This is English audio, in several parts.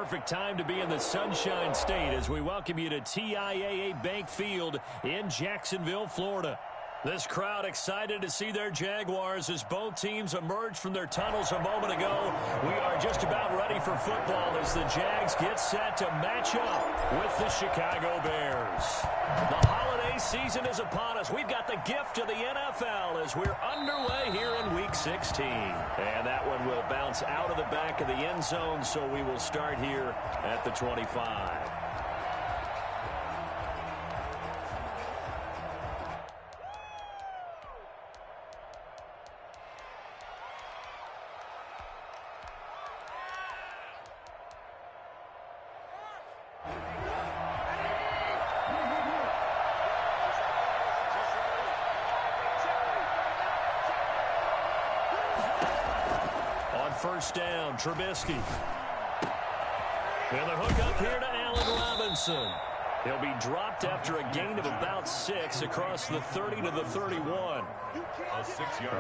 perfect time to be in the Sunshine State as we welcome you to TIAA Bank Field in Jacksonville, Florida. This crowd excited to see their Jaguars as both teams emerged from their tunnels a moment ago. We are just about ready for football as the Jags get set to match up with the Chicago Bears. The holiday season is upon us. We've got the gift of the NFL as we're underway here in Week 16. And that one will bounce out of the back of the end zone, so we will start here at the 25. First down, Trubisky. And the hook up here to Allen Robinson. He'll be dropped after a gain of about 6 across the 30 to the 31.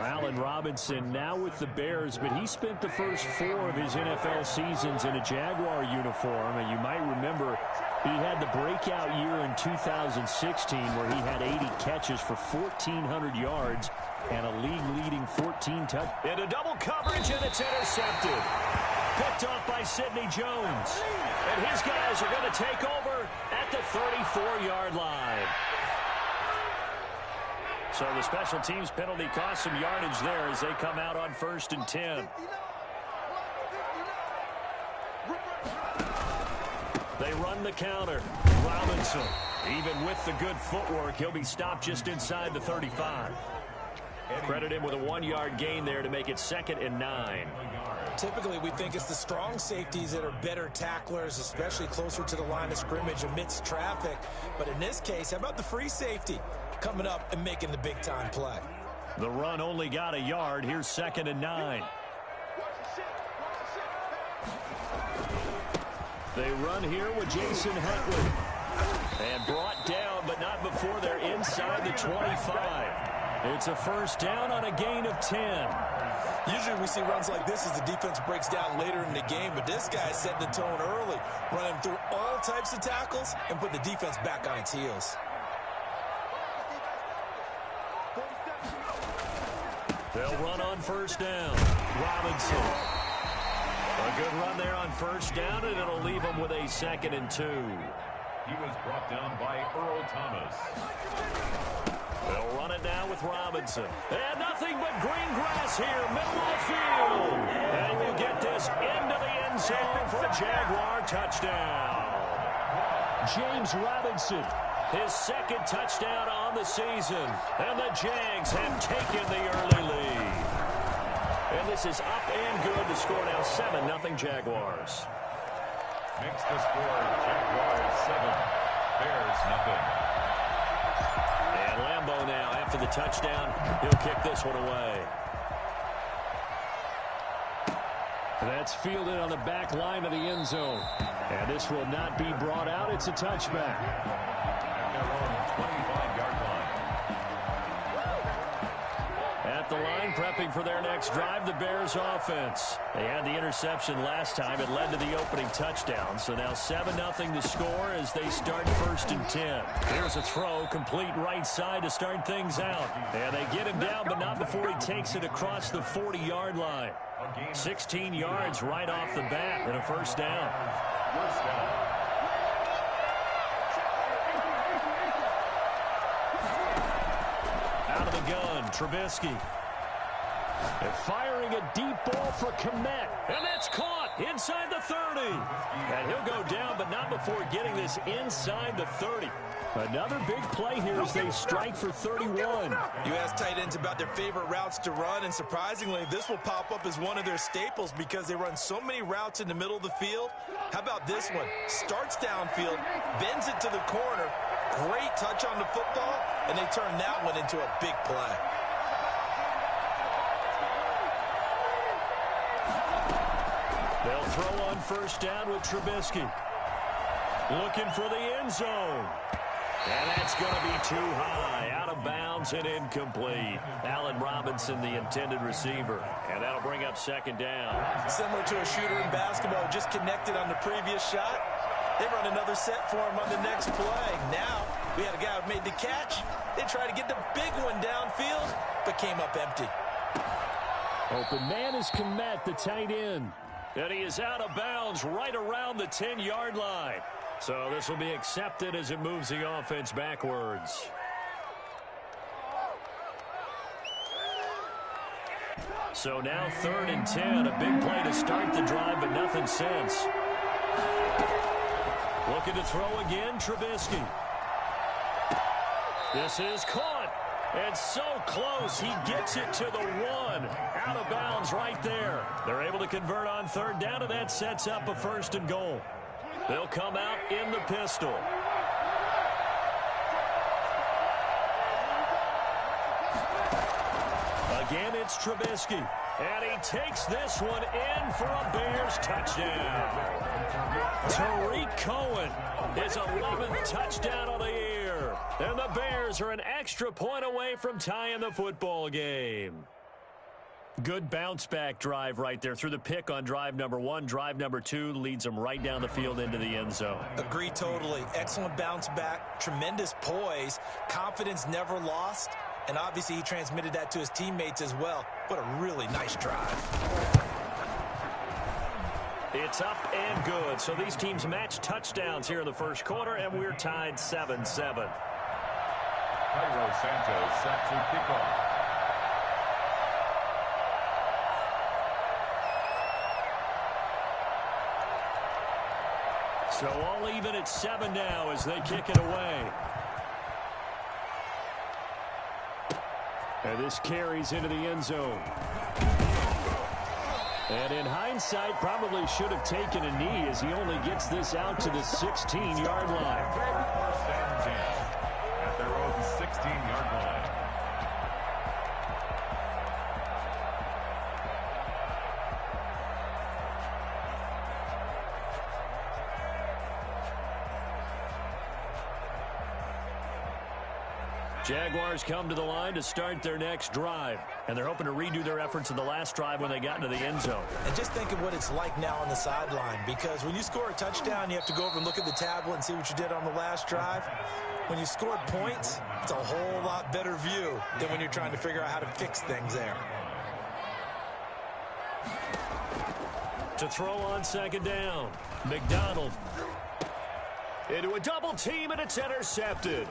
Allen Robinson now with the Bears, but he spent the first 4 of his NFL seasons in a Jaguar uniform. And you might remember he had the breakout year in 2016 where he had 80 catches for 1,400 yards and a league-leading 14 touchdowns. Into double coverage, and it's intercepted. Picked off by Sidney Jones. And his guys are going to take over at the 34-yard line. So the special teams penalty cost some yardage there as they come out on 1st and 10. They run the counter. Robinson, even with the good footwork, he'll be stopped just inside the 35. Credit him with a 1-yard gain there to make it 2nd and 9. Typically, we think it's the strong safeties that are better tacklers, especially closer to the line of scrimmage amidst traffic. But in this case, how about the free safety coming up and making the big-time play? The run only got a yard. Here's 2nd and 9. They run here with Jason Huntley. And brought down, but not before they're inside the 25. It's a first down on a gain of 10. Usually we see runs like this as the defense breaks down later in the game, but this guy set the tone early, running through all types of tackles and put the defense back on its heels. They'll run on first down. Robinson. A good run there on first down, and it'll leave them with a 2nd and 2. He was brought down by Earl Thomas. They'll run it now with Robinson. And nothing but green grass here, middle of the field. And we'll get this into the end zone for a Jaguar touchdown. James Robinson, his 2nd touchdown on the season. And the Jags have taken the early lead. And this is up and good. The score now 7-0 Jaguars. Makes the score Jaguars 7, Bears nothing. And Lambeau now, after the touchdown, he'll kick this one away. That's fielded on the back line of the end zone. And this will not be brought out. It's a touchback. At their own 25-yard line. At the line, prepping for their next drive, the Bears offense. They had the interception last time. It led to the opening touchdown. So now 7-0 the score as they start 1st and 10. Here's a throw, complete right side to start things out. And they get him down, but not before he takes it across the 40-yard line. 16 yards right off the bat and a first down. Out of the gun, Trubisky. They're firing a deep ball for Kmet. And that's caught inside the 30. And he'll go down, but not before getting this inside the 30. Another big play here as they strike for 31. You ask tight ends about their favorite routes to run, and surprisingly, this will pop up as one of their staples because they run so many routes in the middle of the field. How about this one? Starts downfield, bends it to the corner. Great touch on the football, and they turn that one into a big play. They'll throw on first down with Trubisky. Looking for the end zone. And that's going to be too high, out of bounds and incomplete. Allen Robinson, the intended receiver. And that'll bring up second down. Similar to a shooter in basketball, just connected on the previous shot. They run another set for him on the next play. Now, we had a guy who made the catch. They tried to get the big one downfield, but came up empty. Open man is Kmet, the tight end. And he is out of bounds right around the 10-yard line. So this will be accepted as it moves the offense backwards. So now 3rd and 10. A big play to start the drive, but nothing since. Looking to throw again, Trubisky. This is caught. And so close, he gets it to the 1. Out of bounds right there. They're able to convert on 3rd down, and that sets up a 1st and goal. They'll come out in the pistol. Again, it's Trubisky. And he takes this one in for a Bears touchdown. Tariq Cohen, his 11th touchdown of the year. And the Bears are an extra point away from tying the football game. Good bounce-back drive right there. Through the pick on drive number 1. Drive number 2 leads them right down the field into the end zone. Agree totally. Excellent bounce back. Tremendous poise. Confidence never lost. And obviously he transmitted that to his teammates as well. What a really nice drive. It's up and good. So these teams match touchdowns here in the first quarter, and we're tied 7-7. Cairo Santos set to kickoff. So all even at 7 now as they kick it away. And this carries into the end zone. And in hindsight, probably should have taken a knee as he only gets this out to the 16-yard line. 1st and 10 at their own 16-yard line. Jaguars come to the line to start their next drive. And they're hoping to redo their efforts in the last drive when they got into the end zone. And just think of what it's like now on the sideline, because when you score a touchdown, you have to go over and look at the tablet and see what you did on the last drive. When you scored points, it's a whole lot better view than when you're trying to figure out how to fix things there. To throw on 2nd down, McDonald. Into a double team, and it's intercepted.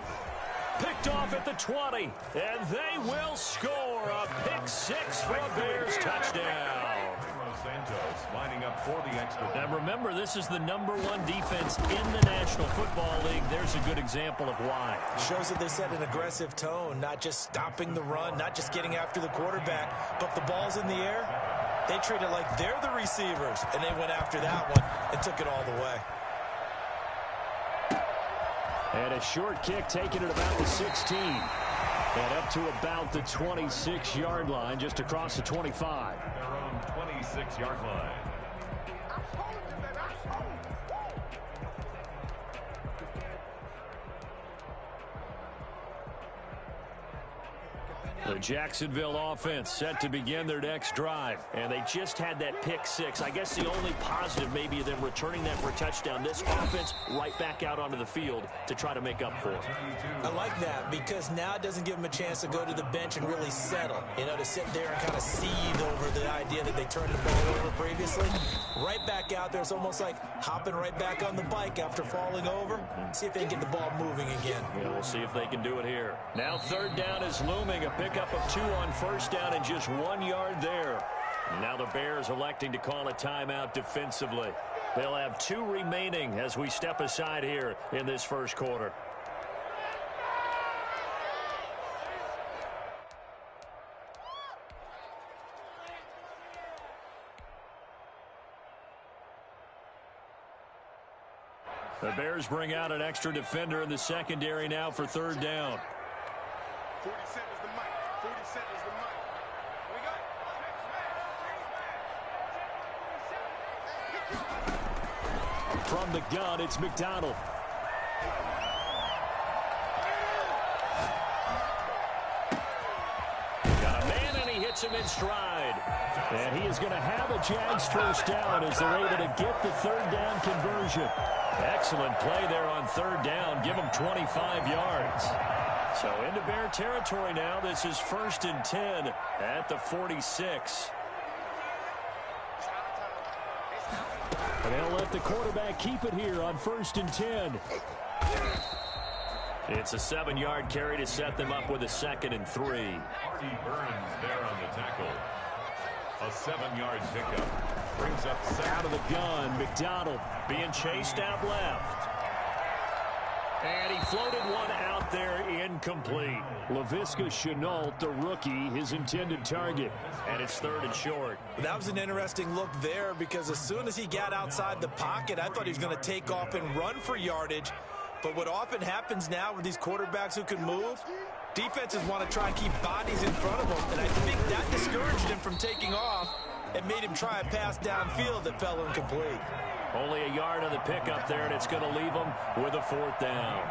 Picked off at the 20, and they will score a pick 6 for a Bears touchdown. Santos lining up for the extra. Now remember, this is the #1 defense in the National Football League. There's a good example of why. It shows that they set an aggressive tone, not just stopping the run, not just getting after the quarterback, but the ball's in the air. They treat it like they're the receivers, and they went after that one and took it all the way. And a short kick taken at about the 16. And up to about the 26-yard line, just across the 25. Their own 26-yard line. The Jacksonville offense set to begin their next drive. And they just had that pick 6. I guess the only positive maybe of them returning that for a touchdown. This offense right back out onto the field to try to make up for it. I like that because now it doesn't give them a chance to go to the bench and really settle. You know, to sit there and kind of seethe over the idea that they turned the ball over previously. Right back out there. It's almost like hopping right back on the bike after falling over. See if they can get the ball moving again. Yeah, we'll see if they can do it here. Now 3rd down is looming. A pickup of 2 on 1st down and just 1 yard there. Now the Bears electing to call a timeout defensively. They'll have 2 remaining as we step aside here in this first quarter. The Bears bring out an extra defender in the secondary now for 3rd down. 47 is the mic. 47 is the mic. From the gun, it's McDonald. takes him in stride. And he is going to have a Jags first down as they're able to get the third down conversion. Excellent play there on third down. Give him 25 yards. So into Bear territory now. This is 1st and 10 at the 46. And they'll let the quarterback keep it here on 1st and 10. It's a 7-yard carry to set them up with a 2nd and 3. Artie Burns there on the tackle. A 7-yard pickup. Brings up out of the gun. McDonald being chased out left. And he floated one out there incomplete. Laviska Shenault, the rookie, his intended target. And it's 3rd and short. That was an interesting look there because as soon as he got outside the pocket, I thought he was going to take off and run for yardage. But what often happens now with these quarterbacks who can move, defenses want to try and keep bodies in front of them. And I think that discouraged him from taking off and made him try a pass downfield that fell incomplete. Only a yard on the pickup there, and it's going to leave them with a 4th down.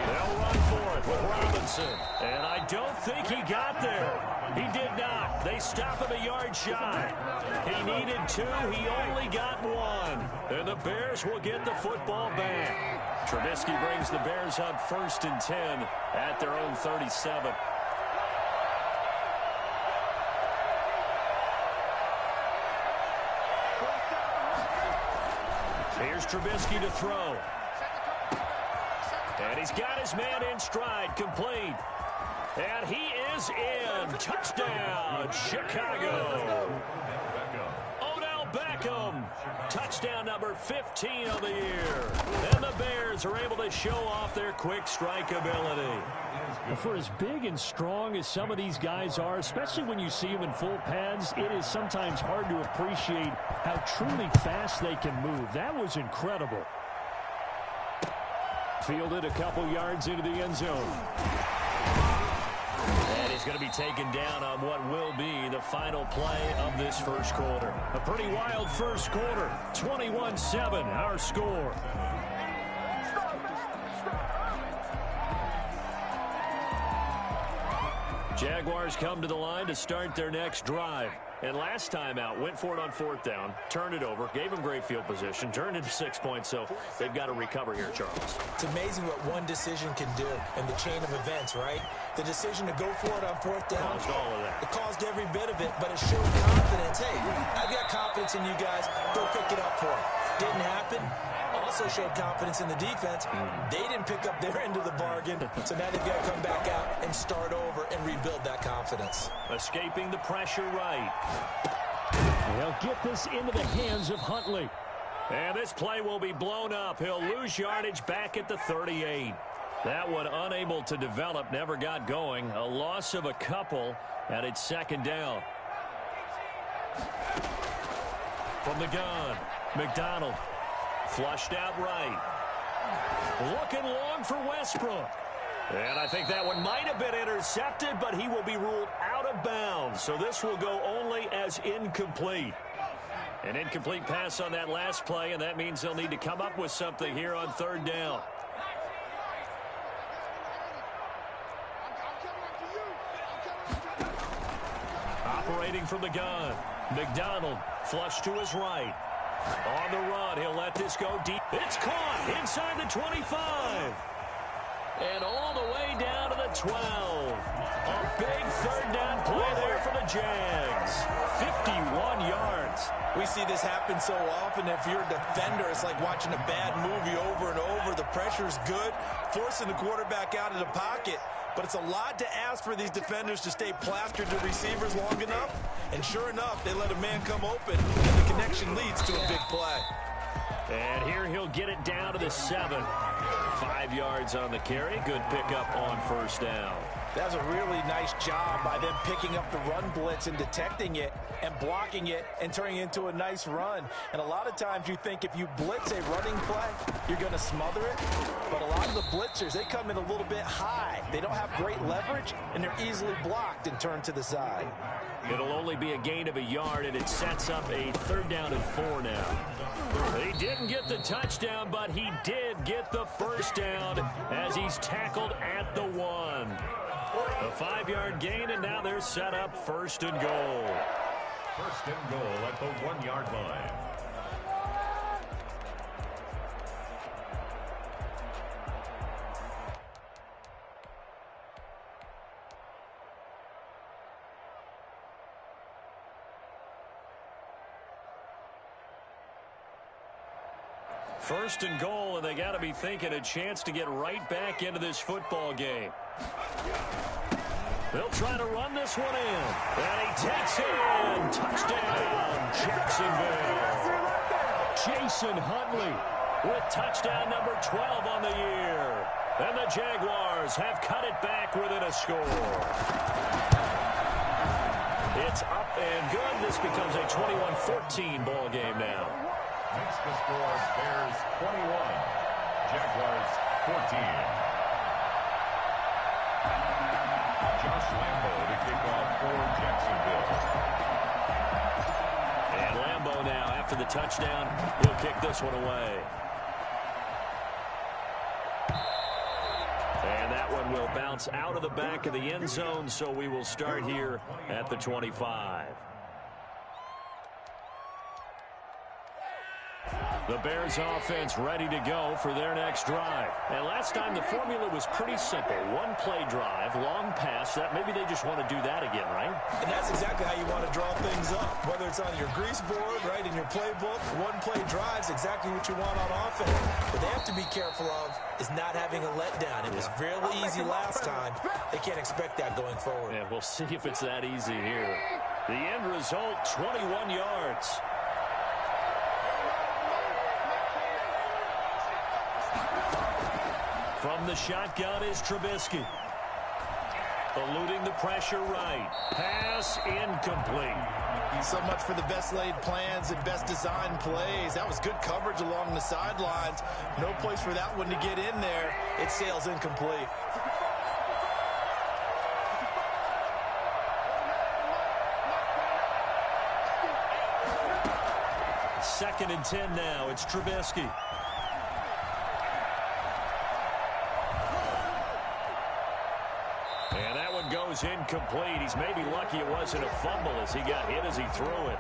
They'll run for it with Robinson. And I don't think he got there. He did not. They stop him a yard shy. He needed 2. He only got 1. And the Bears will get the football back. Trubisky brings the Bears up 1st and 10 at their own 37. Here's Trubisky to throw. And he's got his man in stride, complete. And he is in. Touchdown, Chicago. Odell Beckham. Touchdown number 15 of the year. And the Bears are able to show off their quick strike ability. For as big and strong as some of these guys are, especially when you see them in full pads, it is sometimes hard to appreciate how truly fast they can move. That was incredible. Fielded a couple yards into the end zone. And he's going to be taken down on what will be the final play of this first quarter. A pretty wild first quarter. 21-7, our score. Jaguars come to the line to start their next drive. And last time out, went for it on 4th down, turned it over, gave them great field position, turned into 6 points, so they've got to recover here, Charles. It's amazing what one decision can do in the chain of events, right? The decision to go for it on 4th down. Caused all of that. It caused every bit of it, but it showed confidence. Hey, I've got confidence in you guys. Go pick it up for them. Didn't happen. Also showed confidence in the defense. They didn't pick up their end of the bargain, so now they've got to come back out and start over and rebuild that confidence. Escaping the pressure right. They'll get this into the hands of Huntley. And this play will be blown up. He'll lose yardage back at the 38. That one unable to develop, never got going. A loss of a couple, and it's 2nd down. From the gun, McDonald. Flushed out right. Looking long for Westbrook. And I think that one might have been intercepted, but he will be ruled out of bounds. So this will go only as incomplete. An incomplete pass on that last play, and that means they'll need to come up with something here on 3rd down. Operating from the gun. McDonald flushed to his right. On the run, he'll let this go deep. It's caught inside the 25. And all the way down to the 12. A big 3rd down play there for the Jags. 51 yards. We see this happen so often. If you're a defender, it's like watching a bad movie over and over. The pressure's good, forcing the quarterback out of the pocket. But it's a lot to ask for these defenders to stay plastered to receivers long enough. And sure enough, they let a man come open, and the connection leads to a big play. And here he'll get it down to the 7. 5 yards on the carry. Good pickup on 1st down. That's a really nice job by them picking up the run blitz and detecting it and blocking it and turning it into a nice run. And a lot of times you think if you blitz a running play, you're going to smother it. But a lot of the blitzers, they come in a little bit high. They don't have great leverage, and they're easily blocked and turned to the side. It'll only be a gain of a yard, and it sets up a 3rd down and 4 now. He didn't get the touchdown, but he did get the 1st down as he's tackled at the 1. A 5-yard gain, and now they're set up 1st and goal. 1st and goal at the 1-yard line. First and goal, and they got to be thinking a chance to get right back into this football game. They'll try to run this one in. And he takes it in. Touchdown, Jacksonville. Jason Huntley with touchdown number 12 on the year. And the Jaguars have cut it back within a score. It's up and good. This becomes a 21-14 ball game now. Makes the score Bears 21, Jaguars 14. Josh Lambo to kick off for Jacksonville. And Lambo now, after the touchdown, will kick this one away. And that one will bounce out of the back of the end zone, so we will start here at the 25. The Bears offense ready to go for their next drive. And last time the formula was pretty simple. One play drive, long pass. That maybe they just want to do that again, right? And that's exactly how you want to draw things up. Whether it's on your grease board, right, in your playbook, one play drives exactly what you want on offense. What they have to be careful of is not having a letdown. It was really easy last time. They can't expect that going forward. Yeah, we'll see if it's that easy here. The end result, 21 yards. From the shotgun is Trubisky. Eluding the pressure right. Pass incomplete. So much for the best laid plans and best designed plays. That was good coverage along the sidelines. No place for that one to get in there. It sails incomplete. Second and 10 now. It's Trubisky. And that one goes incomplete. He's maybe lucky it wasn't a fumble as he got hit as he threw it.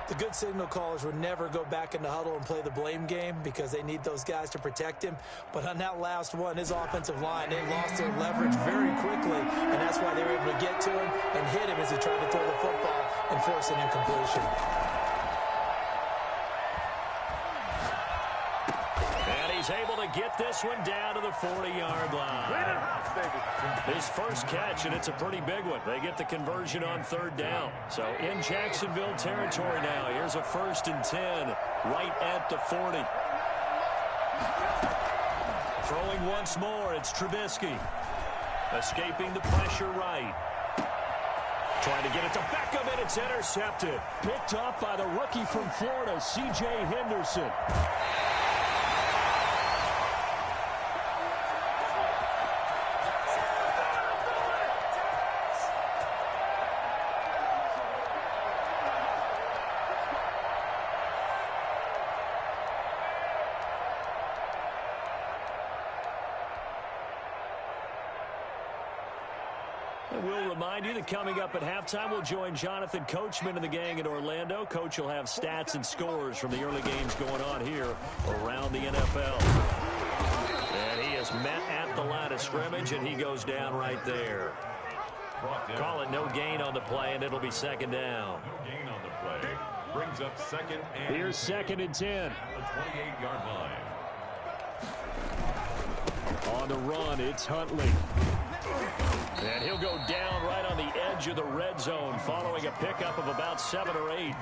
The good signal callers would never go back in the huddle and play the blame game because they need those guys to protect him. But on that last one, his offensive line, they lost their leverage very quickly, and that's why they were able to get to him and hit him as he tried to throw the football and force an incompletion. He's able to get this one down to the 40-yard line. His first catch, and it's a pretty big one. They get the conversion on third down. So in Jacksonville territory now. Here's a 1st and 10 right at the 40. Throwing once more, it's Trubisky. Escaping the pressure right. Trying to get it to Beckham, and it's intercepted. Picked up by the rookie from Florida, C.J. Henderson. We'll remind you that coming up at halftime, we'll join Jonathan Coachman and the gang in Orlando. Coach will have stats and scores from the early games going on here around the NFL. And he is met at the line of scrimmage, and he goes down right there. Call it no gain on the play, and it'll be second down. No gain on the play. Brings up second and... Here's 2nd and 10. The 28-yard line. On the run, it's Huntley. And he'll go down right on the edge of the red zone following a pickup of about 7 or 8.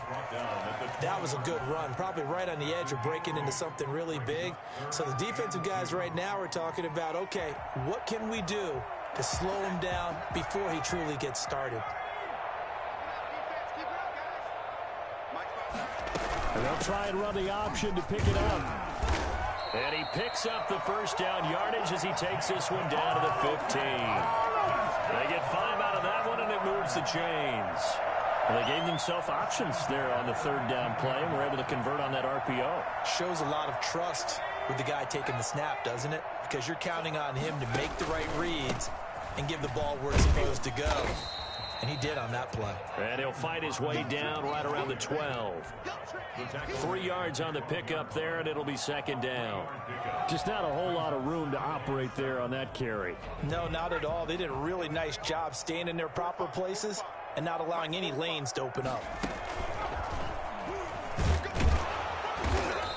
That was a good run, probably right on the edge of breaking into something really big. So the defensive guys right now are talking about, okay, what can we do to slow him down before he truly gets started? And they'll try and run the option to pick it up. And he picks up the first down yardage as he takes this one down to the 15. They get 5 out of that one, and it moves the chains. And they gave themselves options there on the third down play, and were able to convert on that RPO. Shows a lot of trust with the guy taking the snap, doesn't it? Because you're counting on him to make the right reads and give the ball where it's supposed to go. And he did on that play. And he'll fight his way down right around the 12. 3 yards on the pickup there, and it'll be second down. Just not a whole lot of room to operate there on that carry. No, not at all. They did a really nice job staying in their proper places and not allowing any lanes to open up.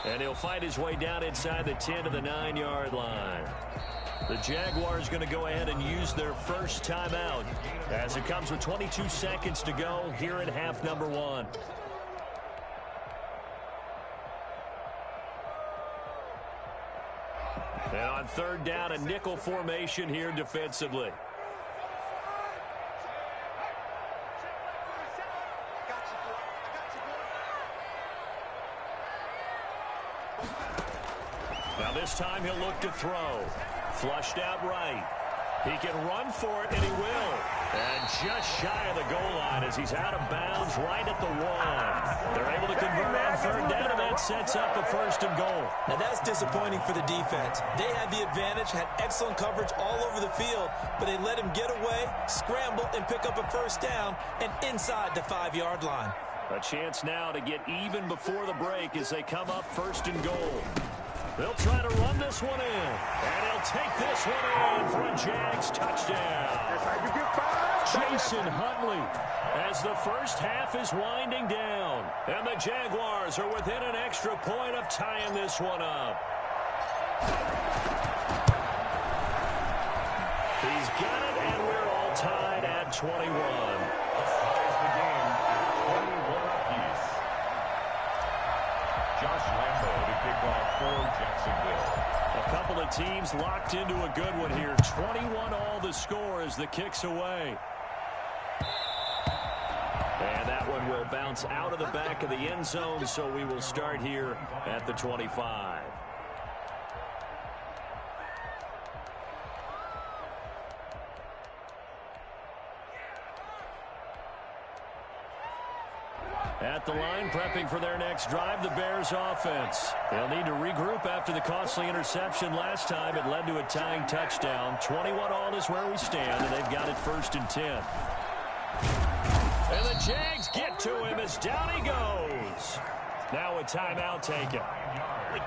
And he'll fight his way down inside the 10 to the 9-yard line. The Jaguars going to go ahead and use their first timeout as it comes with 22 seconds to go here at half number 1. And on third down, a nickel formation here defensively. Now this time he'll look to throw. Flushed out right. He can run for it, and he will. And just shy of the goal line as he's out of bounds right at the 1. They're able to convert on third down, and that sets up a first and goal. Now that's disappointing for the defense. They had the advantage, had excellent coverage all over the field, but they let him get away, scramble, and pick up a first down and inside the 5-yard line. A chance now to get even before the break as they come up first and goal. They'll try to run this one in, and he'll take this one in for a Jags touchdown. Jason Huntley as the first half is winding down, and the Jaguars are within an extra point of tying this one up. He's got it, and we're all tied at 21. Ties the game, 21 apiece. Josh Lambo to kick off for Jacksonville. A couple of teams locked into a good one here. 21 all the score as the kick's away. And that one will bounce out of the back of the end zone, so we will start here at the 25. At the line, prepping for their next drive, the Bears offense. They'll need to regroup after the costly interception last time. It led to a tying touchdown. 21 all is where we stand, and they've got it 1st and 10. And the Jags get to him as down he goes. Now a timeout taken.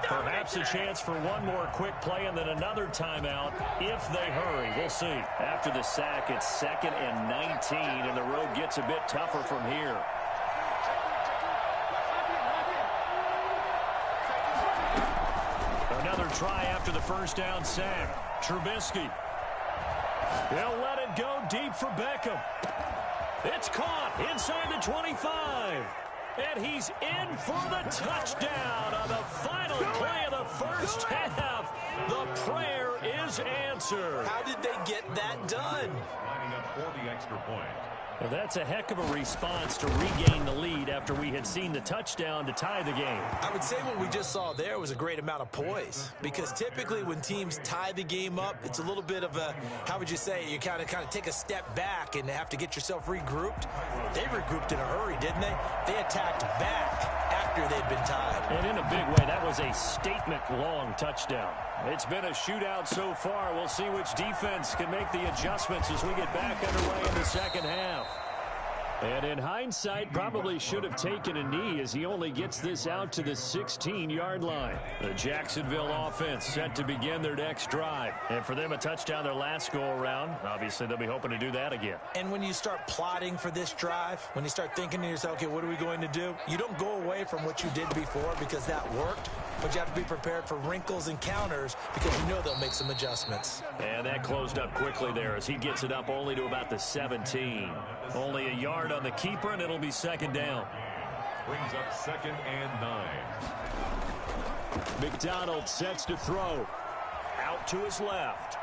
Perhaps a chance for one more quick play and then another timeout if they hurry. We'll see. After the sack, it's 2nd and 19, and the road gets a bit tougher from here. Another try after the first down sack. Trubisky. They'll let it go deep for Beckham. It's caught inside the 25. And he's in for the touchdown on the final play of the first half. The prayer is answered. How did they get that done? Lining up for the extra point. Well, that's a heck of a response to regain the lead after we had seen the touchdown to tie the game. I would say what we just saw there was a great amount of poise, because typically when teams tie the game up, it's a little bit of a, how would you say, you kind of take a step back and have to get yourself regrouped. They regrouped in a hurry, didn't they? They attacked back after they'd been tied. And in a big way, that was a statement-long touchdown. It's been a shootout so far. We'll see which defense can make the adjustments as we get back underway in the second half. And in hindsight, probably should have taken a knee as he only gets this out to the 16-yard line. The Jacksonville offense set to begin their next drive. And for them, a touchdown their last go-around. Obviously, they'll be hoping to do that again. And when you start plotting for this drive, when you start thinking to yourself, okay, what are we going to do? You don't go away from what you did before because that worked, but you have to be prepared for wrinkles and counters because you know they'll make some adjustments. And that closed up quickly there as he gets it up only to about the 17. Only a yard on the keeper, and it'll be second down. Brings up 2nd and 9. McDonald sets to throw. Out to his left.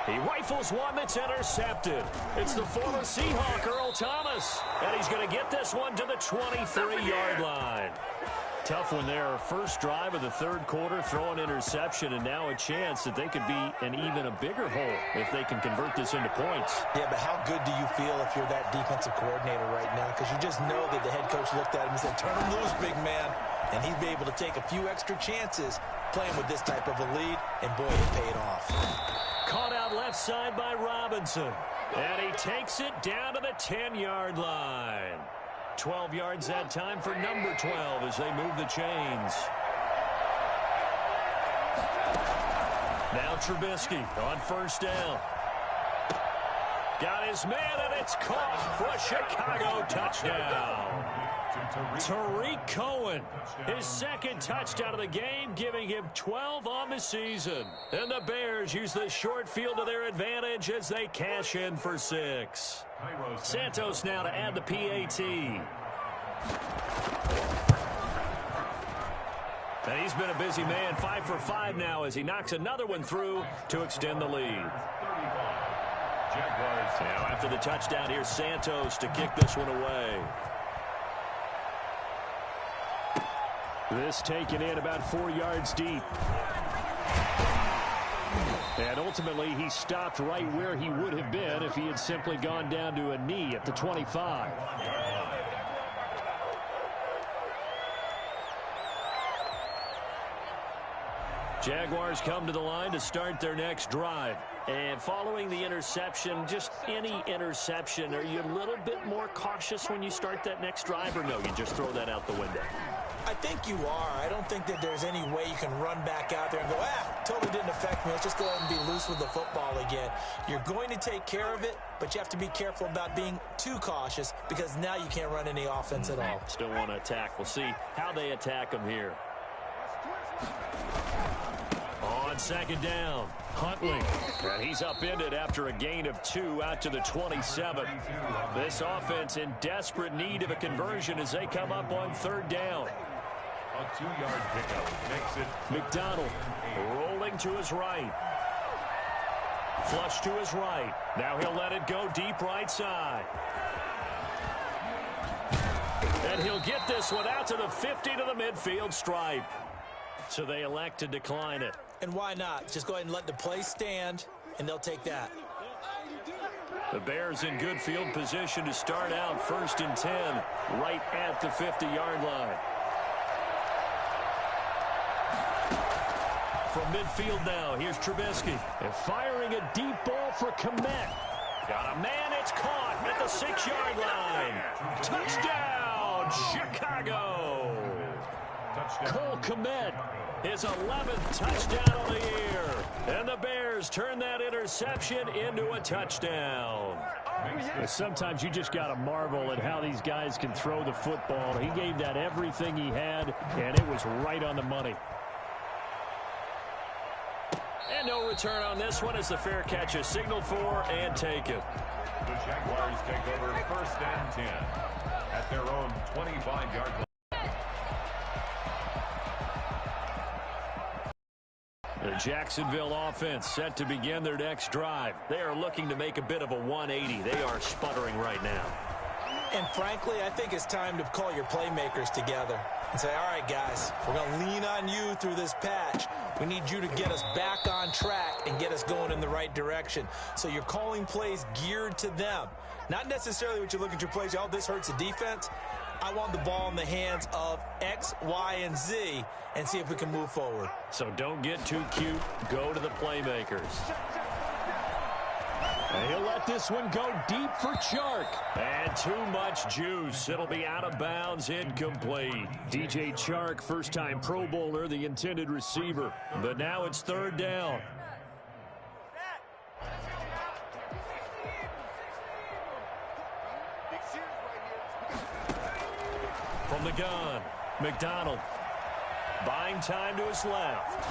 He rifles one that's intercepted. It's the former Seahawk, Earl Thomas. And he's going to get this one to the 23-yard line. Tough one there. First drive of the third quarter, throw an interception, and now a chance that they could be in even a bigger hole if they can convert this into points. Yeah, but how good do you feel if you're that defensive coordinator right now? Because you just know that the head coach looked at him and said, turn him loose, big man. and he'd be able to take a few extra chances playing with this type of a lead, and boy, it paid off. Caught out left side by Robinson, and he takes it down to the 10-yard line. 12 yards that time for number 12 as they move the chains. Now Trubisky on first down. Got his man, and it's caught for a Chicago touchdown. Tariq Cohen, his second touchdown of the game, giving him 12 on the season. And the Bears use the short field to their advantage as they cash in for 6. Santos now to add the PAT. And he's been a busy man, 5 for 5 now as he knocks another one through to extend the lead. Now after the touchdown, here's Santos to kick this one away. This taken in about 4 yards deep. And ultimately, he stopped right where he would have been if he had simply gone down to a knee at the 25. Jaguars come to the line to start their next drive. And following the interception, just any interception, are you a little bit more cautious when you start that next drive, or no, you just throw that out the window? I think you are. I don't think that there's any way you can run back out there and go, totally didn't affect me. Let's just go ahead and be loose with the football again. You're going to take care of it, but you have to be careful about being too cautious because now you can't run any offense at all. Still want to attack. We'll see how they attack them here. On second down, Huntley. And he's upended after a gain of 2 out to the 27. This offense in desperate need of a conversion as they come up on third down. A 2-yard pickup makes it McDonald rolling to his right. Flush to his right. Now he'll let it go deep right side. And he'll get this one out to the 50 to the midfield stripe. So they elect to decline it. And why not? Just go ahead and let the play stand, and they'll take that. The Bears in good field position to start out 1st and 10 right at the 50-yard line. From midfield now, here's Trubisky. And firing a deep ball for Kmet. Got a man, it's caught at the 6-yard line. Touchdown, Chicago. Cole Kmet, his 11th touchdown of the year. And the Bears turn that interception into a touchdown. Sometimes you just got to marvel at how these guys can throw the football. He gave that everything he had, and it was right on the money. And no return on this one as the fair catch is signaled for and taken. The Jaguars take over 1st and 10 at their own 25-yard line. The Jacksonville offense set to begin their next drive. They are looking to make a bit of a 180. They are sputtering right now. And frankly, I think it's time to call your playmakers together and say, all right, guys, we're going to lean on you through this patch. We need you to get us back on track and get us going in the right direction. So you're calling plays geared to them. Not necessarily what you're looking to plays, oh, this hurts the defense. I want the ball in the hands of X, Y, and Z and see if we can move forward. So don't get too cute. Go to the playmakers. And he'll let this one go deep for Chark. And too much juice. It'll be out of bounds, incomplete. DJ Chark, first-time Pro Bowler, the intended receiver. But now it's 3rd down. From the gun, McDonald. Buying time to his left.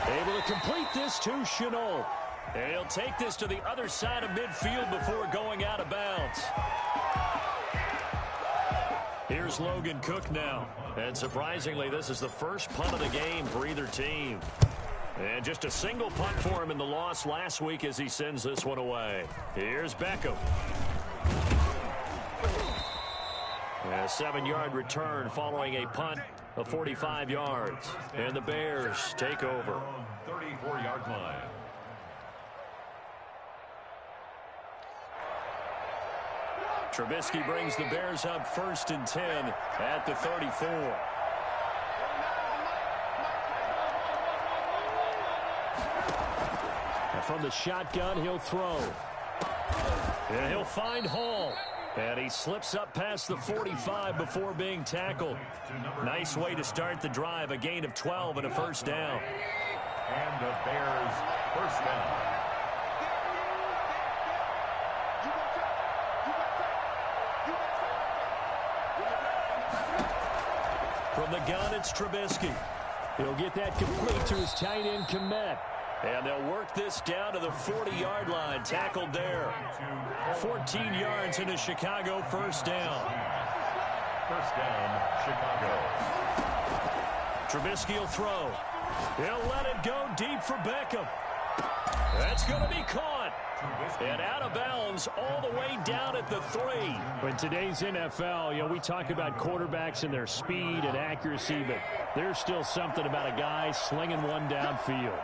Able to complete this to Shenault. And he'll take this to the other side of midfield before going out of bounds. Here's Logan Cook now. And surprisingly, this is the first punt of the game for either team. And just a single punt for him in the loss last week as he sends this one away. Here's Beckham. A 7-yard return following a punt of 45 yards. And the Bears take over. 34-yard line. Trubisky brings the Bears up 1st and 10 at the 34. And from the shotgun, he'll throw. And he'll find Hall. And he slips up past the 45 before being tackled. Nice way to start the drive. A gain of 12 and a first down. And the Bears first down. From the gun, it's Trubisky. He'll get that complete to his tight end, Kmet. And they'll work this down to the 40-yard line. Tackled there. 14 yards into Chicago, first down. First down, Chicago. Trubisky will throw. He'll let it go deep for Beckham. That's going to be caught. And out of bounds all the way down at the 3. In today's NFL, we talk about quarterbacks and their speed and accuracy, but there's still something about a guy slinging one downfield.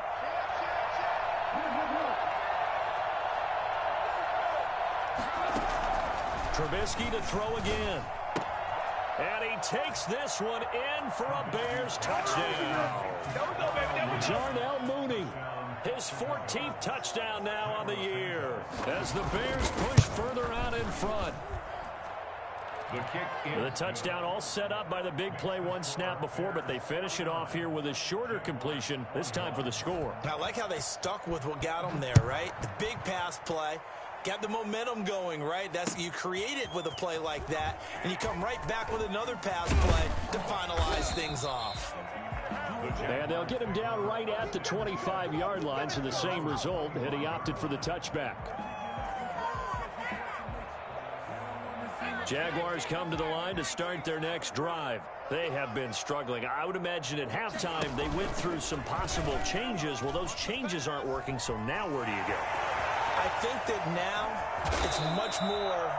Trubisky to throw again. And he takes this one in for a Bears touchdown. Darnell Mooney. His 14th touchdown now on the year as the Bears push further out in front. The touchdown all set up by the big play one snap before, but they finish it off here with a shorter completion, this time for the score. I like how they stuck with what got them there, right? The big pass play. Got the momentum going, right? You create it with a play like that, and you come right back with another pass play to finalize things off. And they'll get him down right at the 25-yard line, so the same result, and he opted for the touchback. Jaguars come to the line to start their next drive. They have been struggling. I would imagine at halftime they went through some possible changes. Well, those changes aren't working, so now where do you go? I think that now it's much more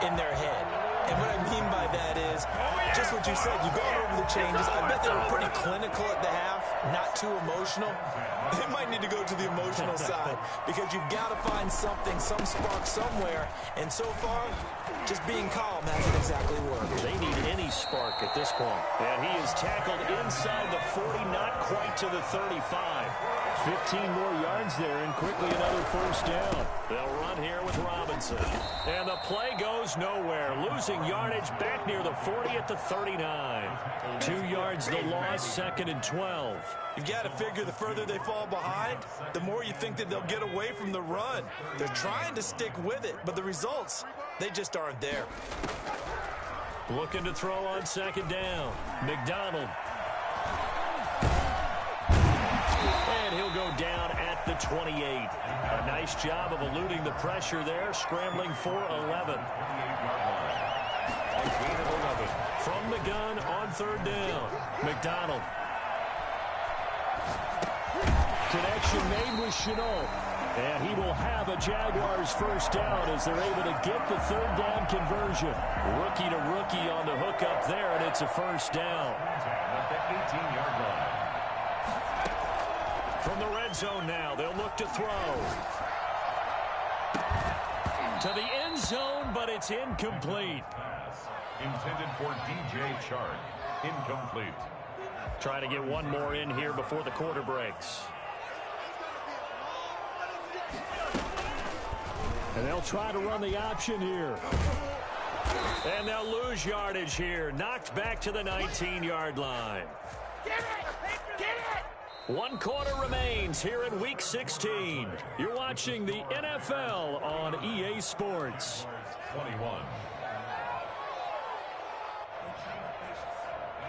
in their head. And what I mean by that is just what you said. You've gone over the changes. I bet they were pretty clinical at the half, not too emotional. They might need to go to the emotional side because you've got to find something, some spark somewhere. And so far, just being calm hasn't exactly worked. They need any spark at this point. And he is tackled inside the 40, not quite to the 35. 15 more yards there, and quickly another first down. They'll run here with Robinson. And the play goes nowhere. Losing yardage back near the 40 at the 39. 2 yards the loss, 2nd and 12. You've got to figure the further they fall behind, the more you think that they'll get away from the run. They're trying to stick with it, but the results, they just aren't there. Looking to throw on 2nd down. McDonald. And he'll go down at the 28. A nice job of eluding the pressure there, scrambling for 11. From the gun on 3rd down. McDonald. Connection made with Shenault. And he will have a Jaguars first down as they're able to get the 3rd down conversion. Rookie to rookie on the hook up there, and it's a first down. At the 18-yard line. From the red zone now, they'll look to throw. To the end zone, but it's incomplete. Pass intended for DJ Chark. Incomplete. Trying to get one more in here before the quarter breaks. And they'll try to run the option here. And they'll lose yardage here. Knocked back to the 19-yard line. Get it! Get it! 1 quarter remains here in Week 16. You're watching the NFL on EA Sports. 21.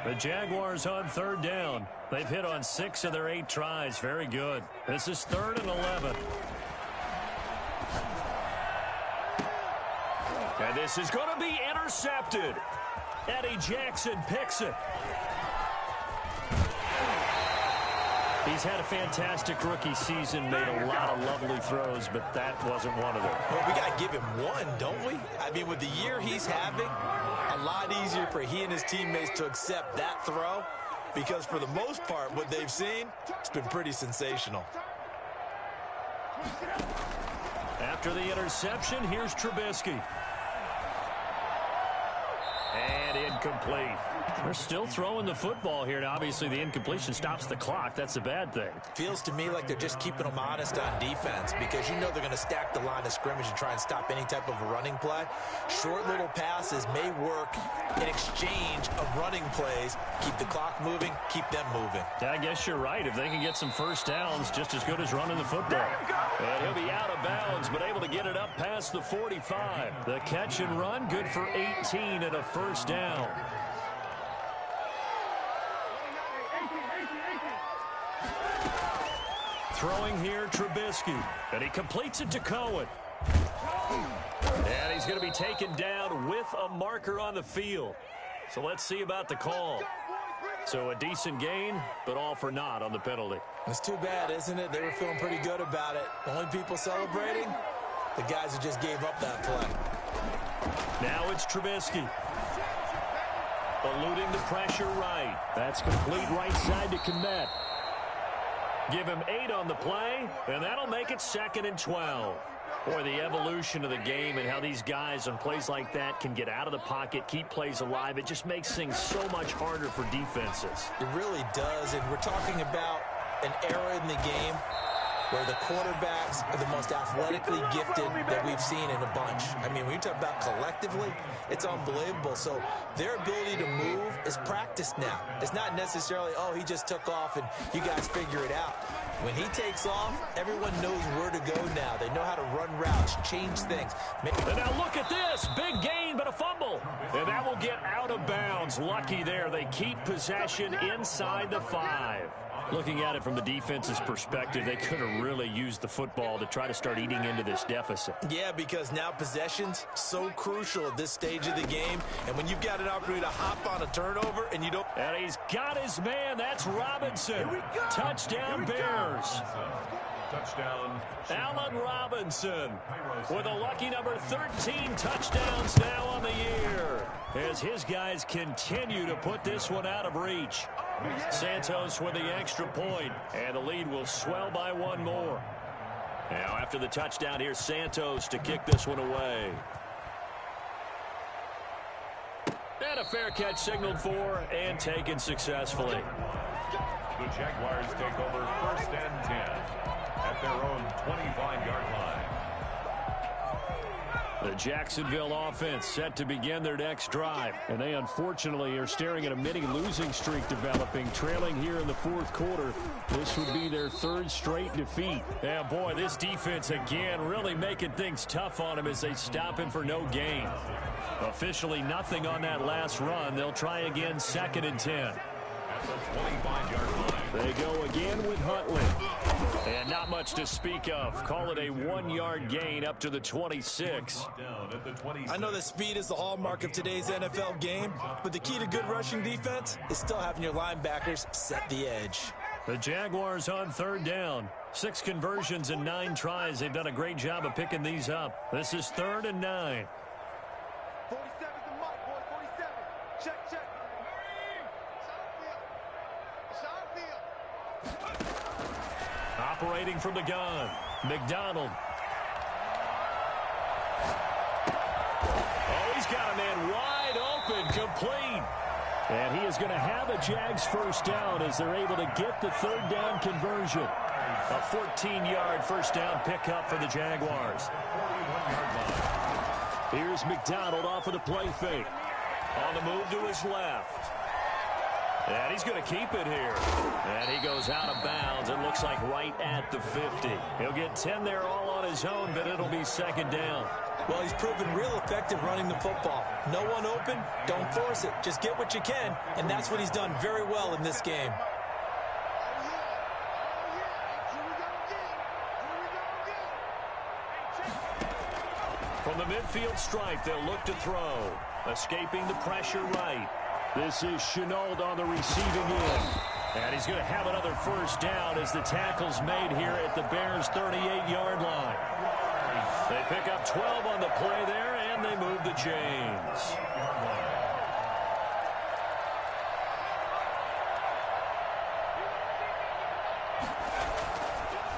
The Jaguars on 3rd down. They've hit on 6 of their 8 tries. Very good. This is 3rd and 11. And this is going to be intercepted. Eddie Jackson picks it. He's had a fantastic rookie season, made a lot of lovely throws, but that wasn't one of them. Well, we got to give him one, don't we? I mean, with the year he's having, a lot easier for he and his teammates to accept that throw because for the most part, what they've seen, it's been pretty sensational. After the interception, here's Trubisky. And incomplete. They're still throwing the football here. Now, obviously, the incompletion stops the clock. That's a bad thing. Feels to me like they're just keeping them honest on defense because you know they're going to stack the line of scrimmage and try and stop any type of a running play. Short little passes may work in exchange of running plays. Keep the clock moving, keep them moving. Yeah, I guess you're right. If they can get some first downs, just as good as running the football. And he'll be out of bounds, but able to get it up past the 45. The catch and run, good for 18 and a first down. Throwing here, Trubisky. And he completes it to Cohen. And he's going to be taken down with a marker on the field. So let's see about the call. So a decent gain, but all for naught on the penalty. It's too bad, isn't it? They were feeling pretty good about it. The only people celebrating, the guys who just gave up that play. Now it's Trubisky. Eluding the pressure right. That's complete right side to Kmet. Give him 8 on the play, and that'll make it 2nd and 12. Boy, the evolution of the game and how these guys on plays like that can get out of the pocket, keep plays alive, it just makes things so much harder for defenses. It really does, and we're talking about an era in the game where the quarterbacks are the most athletically gifted that we've seen in a bunch. I mean, when you talk about collectively, it's unbelievable. So their ability to move is practiced now. It's not necessarily, oh, he just took off and you guys figure it out. When he takes off, everyone knows where to go now. They know how to run routes, change things. And now look at this. Big gain, but a fumble. And that will get out of bounds. Lucky there. They keep possession inside the 5. Looking at it from the defense's perspective, they could have really used the football to try to start eating into this deficit. Yeah, because now possession's so crucial at this stage of the game. And when you've got an opportunity to hop on a turnover and you don't... And he's got his man. That's Robinson. Touchdown Bears. Touchdown. Allen Robinson with a lucky number 13 touchdowns now on the year as his guys continue to put this one out of reach. Santos with the extra point, and the lead will swell by 1 more. Now after the touchdown, here's Santos to kick this one away. And a fair catch signaled for and taken successfully. The Jaguars take over 1st and 10 at their own 25-yard line. The Jacksonville offense set to begin their next drive. And they unfortunately are staring at a mini losing streak developing, trailing here in the 4th quarter. This would be their 3rd straight defeat. Yeah, boy, this defense again really making things tough on them as they stop him for no gain. Officially nothing on that last run. They'll try again 2nd and 10. At the 25-yard line. They go again with Huntley. And not much to speak of. Call it a 1-yard gain up to the 26. I know that speed is the hallmark of today's NFL game, but the key to good rushing defense is still having your linebackers set the edge. The Jaguars on 3rd down. 6 conversions and 9 tries. They've done a great job of picking these up. This is 3rd and 9. 47 is the mark, boy. 47. Check, check. Operating from the gun, McDonald. Oh, he's got a man wide open, complete. And he is going to have a Jags first down as they're able to get the 3rd down conversion. A 14-yard first down pickup for the Jaguars. Here's McDonald off of the play fake. On the move to his left. And he's going to keep it here. And he goes out of bounds. It looks like right at the 50. He'll get 10 there all on his own, but it'll be 2nd down. Well, he's proven real effective running the football. No one open, don't force it. Just get what you can, and that's what he's done very well in this game. From the midfield stripe, they'll look to throw. Escaping the pressure right. This is Shenault on the receiving end. And he's going to have another first down as the tackle's made here at the Bears' 38-yard line. They pick up 12 on the play there, and they move the chains.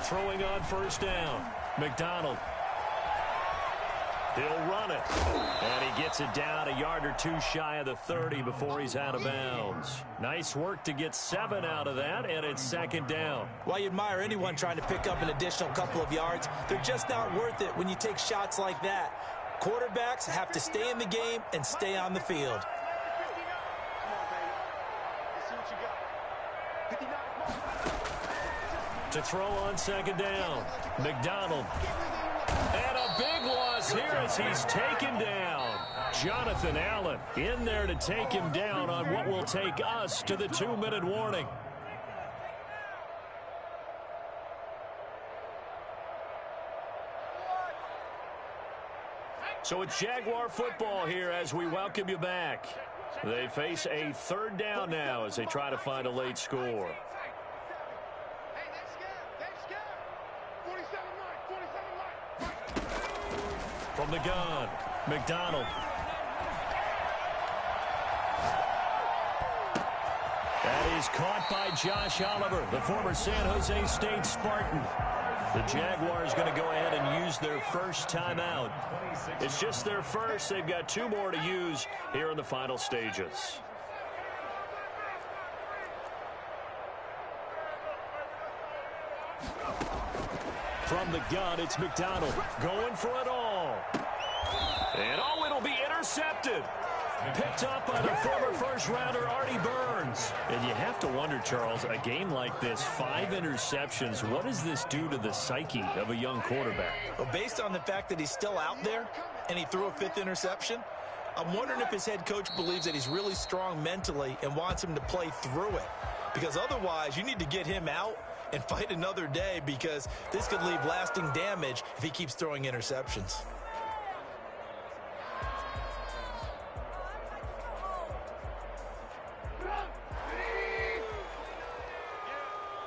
Throwing on first down. McDonald. He'll run it. And he gets it down a yard or two shy of the 30 before he's out of bounds. Nice work to get 7 out of that, and it's second down. Well, you admire anyone trying to pick up an additional couple of yards. They're just not worth it when you take shots like that. Quarterbacks have to stay in the game and stay on the field. To throw on second down, McDonald. And a big loss here as he's taken down. Jonathan Allen in there to take him down on what will take us to the 2-minute warning. So it's Jaguar football here as we welcome you back. They face a third down now as they try to find a late score. From the gun, McDonald. That is caught by Josh Oliver, the former San Jose State Spartan. The Jaguars going to go ahead and use their first timeout. It's just their first. They've got 2 more to use here in the final stages. From the gun, it's McDonald going for it all. And oh, it'll be intercepted. Picked up by the former first-rounder Artie Burns. And you have to wonder, Charles, a game like this, 5 interceptions, what does this do to the psyche of a young quarterback? Well, based on the fact that he's still out there and he threw a 5th interception, I'm wondering if his head coach believes that he's really strong mentally and wants him to play through it. Because otherwise, you need to get him out and fight another day, because this could leave lasting damage if he keeps throwing interceptions.